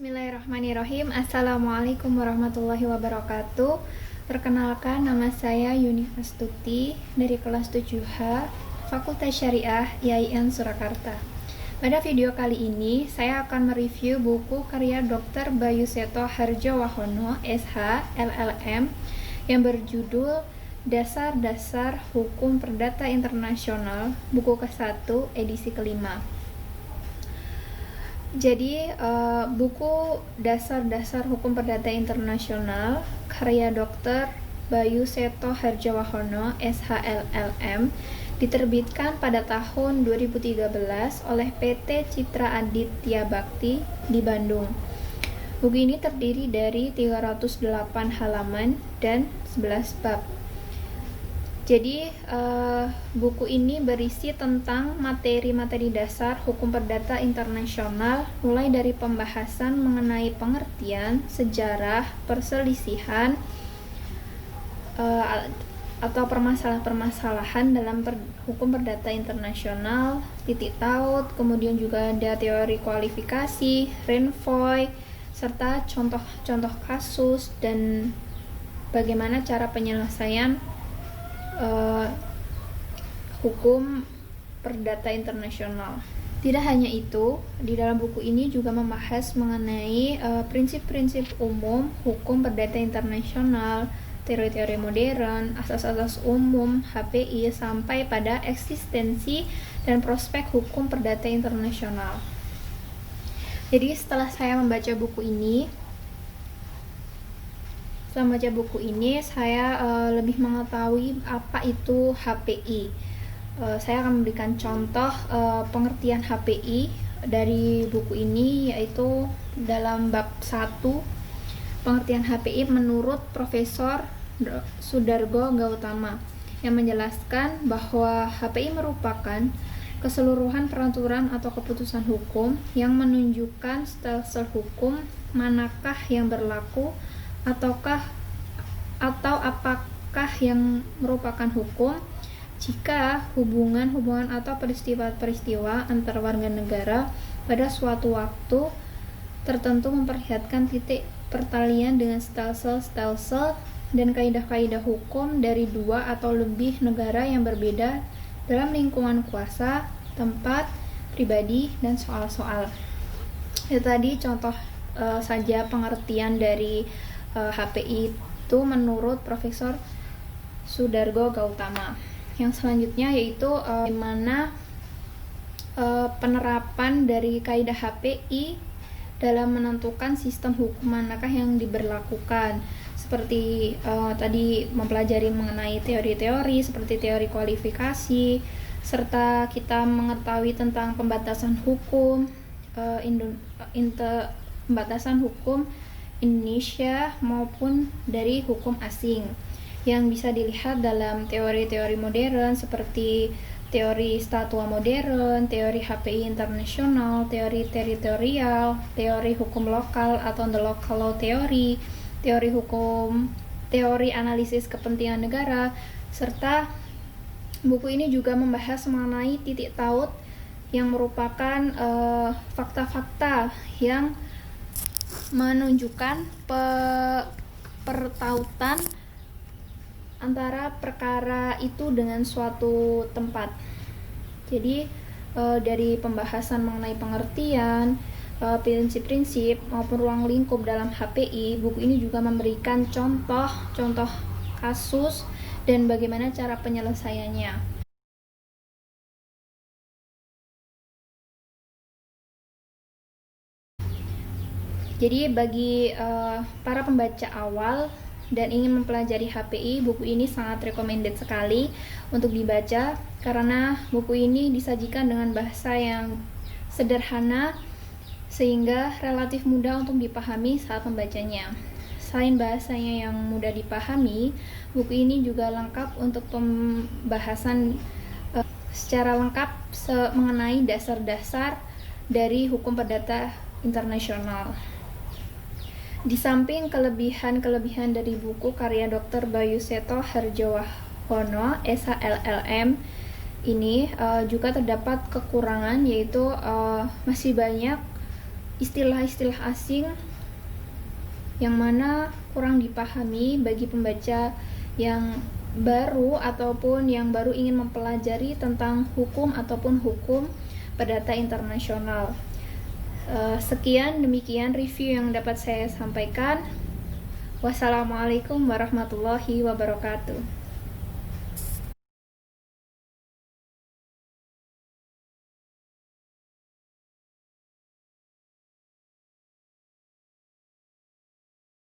Bismillahirrahmanirrahim. Assalamualaikum warahmatullahi wabarakatuh. Perkenalkan, nama saya Yuni Astuti dari kelas 7H Fakultas Syariah IAIN Surakarta. Pada video kali ini saya akan mereview buku karya Dr. Bayu Seto Hardjowahono SH LLM yang berjudul Dasar-Dasar Hukum Perdata Internasional, buku ke-1 edisi kelima. Jadi buku Dasar-Dasar Hukum Perdata Internasional karya Dr. Bayu Seto Hardjowahono SHLLM diterbitkan pada tahun 2013 oleh PT Citra Aditya Bakti di Bandung. Buku ini terdiri dari 308 halaman dan 11 bab. Jadi buku ini berisi tentang materi-materi dasar hukum perdata internasional, mulai dari pembahasan mengenai pengertian, sejarah, perselisihan, atau permasalahan-permasalahan dalam hukum perdata internasional, titik taut, kemudian juga ada teori kualifikasi, renvoy, serta contoh-contoh kasus dan bagaimana cara penyelesaian hukum perdata internasional. Tidak hanya itu, di dalam buku ini juga membahas mengenai prinsip-prinsip umum hukum perdata internasional, teori-teori modern, asas-asas umum HPI, sampai pada eksistensi dan prospek hukum perdata internasional. Jadi setelah saya membaca buku ini, saya lebih mengetahui apa itu HPI. Saya akan memberikan contoh pengertian HPI dari buku ini, yaitu dalam bab 1 pengertian HPI menurut Profesor Sudargo Gautama, yang menjelaskan bahwa HPI merupakan keseluruhan peraturan atau keputusan hukum yang menunjukkan stelsel hukum manakah yang berlaku atau apakah yang merupakan hukum jika hubungan atau peristiwa-peristiwa antar warga negara pada suatu waktu tertentu memperlihatkan titik pertalian dengan stelsel dan kaidah-kaidah hukum dari dua atau lebih negara yang berbeda dalam lingkungan kuasa, tempat, pribadi, dan soal-soal. Itu tadi contoh saja pengertian dari HPI itu menurut Profesor Sudargo Gautama. Yang selanjutnya yaitu bagaimana penerapan dari kaidah HPI dalam menentukan sistem hukum manakah yang diberlakukan. Seperti tadi mempelajari mengenai teori-teori seperti teori kualifikasi, serta kita mengetahui tentang pembatasan hukum pembatasan hukum Indonesia maupun dari hukum asing yang bisa dilihat dalam teori-teori modern seperti teori statua modern, teori HPI internasional, teori teritorial, teori hukum lokal atau the local law theory, teori analisis kepentingan negara, serta buku ini juga membahas mengenai titik taut yang merupakan fakta-fakta yang menunjukkan pertautan antara perkara itu dengan suatu tempat. Jadi dari pembahasan mengenai pengertian, prinsip-prinsip maupun ruang lingkup dalam HPI, buku ini juga memberikan contoh kasus dan bagaimana cara penyelesaiannya. Jadi bagi para pembaca awal dan ingin mempelajari HPI, buku ini sangat recommended sekali untuk dibaca karena buku ini disajikan dengan bahasa yang sederhana sehingga relatif mudah untuk dipahami saat membacanya. Selain bahasanya yang mudah dipahami, buku ini juga lengkap untuk pembahasan secara lengkap mengenai dasar-dasar dari hukum perdata internasional. Di samping kelebihan-kelebihan dari buku karya Dr. Bayu Seto Hardjowahono SHLLM ini juga terdapat kekurangan, yaitu masih banyak istilah-istilah asing yang mana kurang dipahami bagi pembaca yang baru ataupun yang baru ingin mempelajari tentang hukum ataupun hukum perdata internasional. Sekian demikian review yang dapat saya sampaikan. Wassalamualaikum warahmatullahi wabarakatuh.